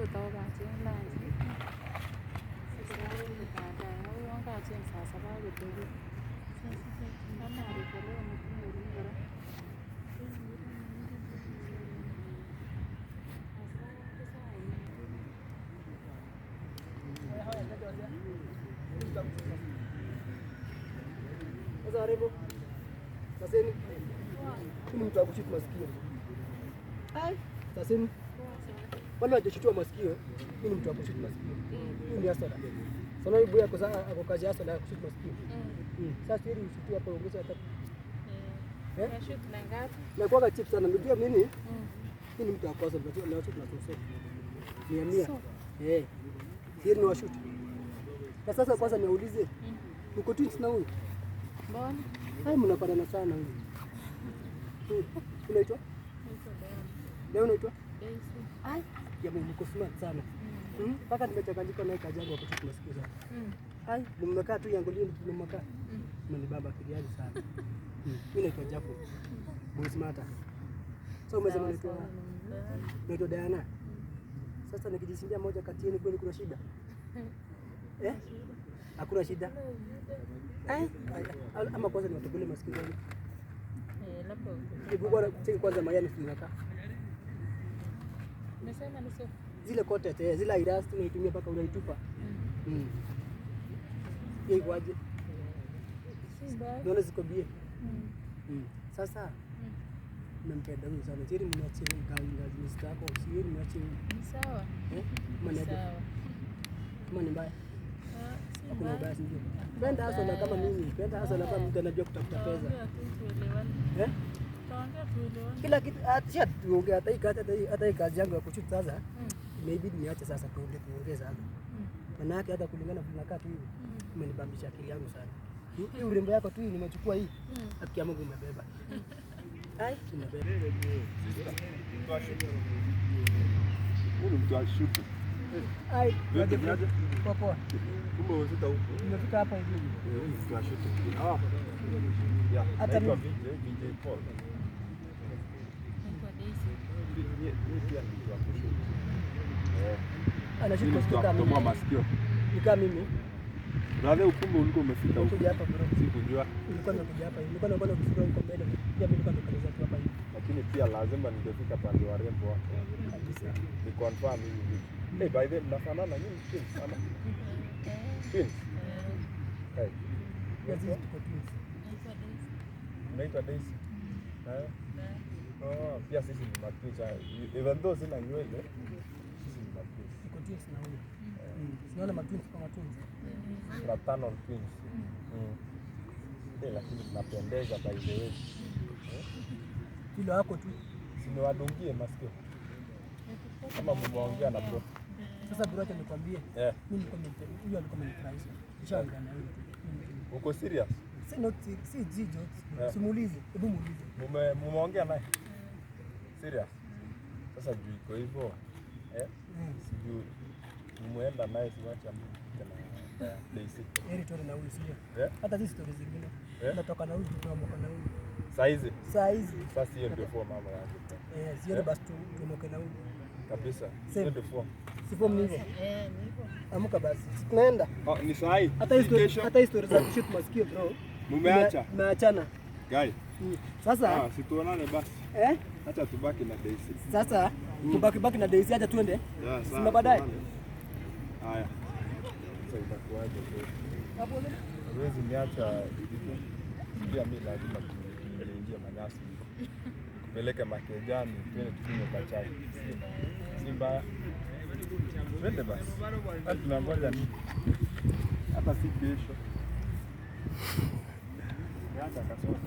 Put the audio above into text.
tao kacheng lanji. Sasa baadaye au kacheng saa saba kidogo. Kama alipeleka mtu mwingine. Sasa Rebo. Saseni. Mimi mtu akushika masikio. Ai, saseni. Wala hajashtua masikio. Mimi mtu akushika masikio. Hii ni hasara. Sana hiyo boya kwa kazi hasara kushika masikio. Sasa hili ushitie hapo ongeza hata. Na shoot na ngapi? Na kwa chip sana. Ndio mimi. Mimi mtu akwaza ndio na shoot na soso. 100. Hii ni wa shoot. Na sasa kwanza niulize. Uko twins na huyu? Mbona? Hai mnafanana sana huyu. Unaitwa? Leo unaitwa? Daisy. Ai, jamaa mko smart sana. Mpaka nimechanganyika naye kajangu hapo tunasikiza. Ai, nimekaa tu yangulie tumekaa. Mimi baba kiliani sana. Mimi naitwa Japo. Boy smart. So umesema naitwa Diana. Sasa nikijisimbia moja kati yenu kweli kuna shida? Hakuna shida. Ama kwanza niwatobole masikio yangu. Labda. Hebu bwana cheki kwanza mayani tunakaa. Umesema ni sio? Zile kote zile irasti unaitumia paka unaitupa. Yeye kwaje? Si mbaya. Naona ziko bie. Sasa nampenda huyu sana. Jeri mniachie ngazi mstako, siwe mniachie. Ni sawa. Sawa. Kama ni mbaya. Hakuna ubaya ndio. Penda hasa na kama mimi, penda hasa na kama mtu anajua kutafuta pesa. Kila kitu acha tuongee hata hii kazi yangu ya kuchuta sasa. Maybe niache sasa tuongee sasa. Maana yake hata kulingana tunakaa tu hivi. Umenibambisha akili yangu sana. Hii urembo yako tu nimechukua hii. Haki ya Mungu umebeba. Ai, umebeba. Huyu mtu ashuti. Ai, Vipi? poa. Kumbe unafika huko. Nimefika hapa hivi. Huyu mtu ashuti. Ya, hata mimi VJ Paul. Ni pia mtu ashuti. Anashuka kutoka mimi. Masikio. Nika mimi. Brother, ukumbe ulikuwa umefika huko. Kuja hapa bro. Sikujua. Nilikuwa nimekuja hapa. Nilikuwa naona kufikia huko mbele. Pia mimi nilikuwa nimekaliza tu hapa hivi. Lakini pia lazima ningefika pande wa rembo wako. Kabisa. Ni confirm hivi. Hey, by the way, mnafanana nyinyi twins sana. Twins. Hey. Yes, tuko twins. Unaitwa Daisy. Pia sisi ni matwins. Even though sina nywele, sisi ni matwins. Tuko twins na huyu. Sinaona matwins kama twins. Fraternal twins. Lakini tunapendeza by the way. Kilo yako tu. Siniwadungie masikio. Kama mmeongea na bro. Sasa bro yake nikwambie. Mimi niko mtemi. Huyu alikuwa amenifurahisha. Nishaongea na yeye. Uko serious? Si jijo. Simuulize. Hebu muulize. Mumeongea naye? Serious? Sasa juu iko hivyo. Sijui mumeenda naye siwacha tena Daisy. Heri tuone na huyu sio. Hata hizi stories zingine. Tunatoka na huyu tunamoka na huyu. Saa hizi. Sasa hiyo ndio form mama yangu. Sio basi tumoke na huyu. Kabisa. Hiyo ndio form. Si form ni hivyo. Ni hivyo. Amuka basi. Tunaenda. Ni sahi. Hata history za kushoot masikio bro. Mumeacha? Tumeachana. Guy. Sasa situonane basi. Acha tubaki na Daisy. Sasa tubaki na Daisy, acha tuende. Sina baadaye. Haya. Sasa itakuwaje bro? Hapo leo. Huwezi niacha hivi. Pia mimi lazima tuingie Manyasi. Kupeleka makejani, twende tunywe kachai. Si mbaya. Twende basi. Hata tunangoja nini? Hata si kesho. Niacha kasoro.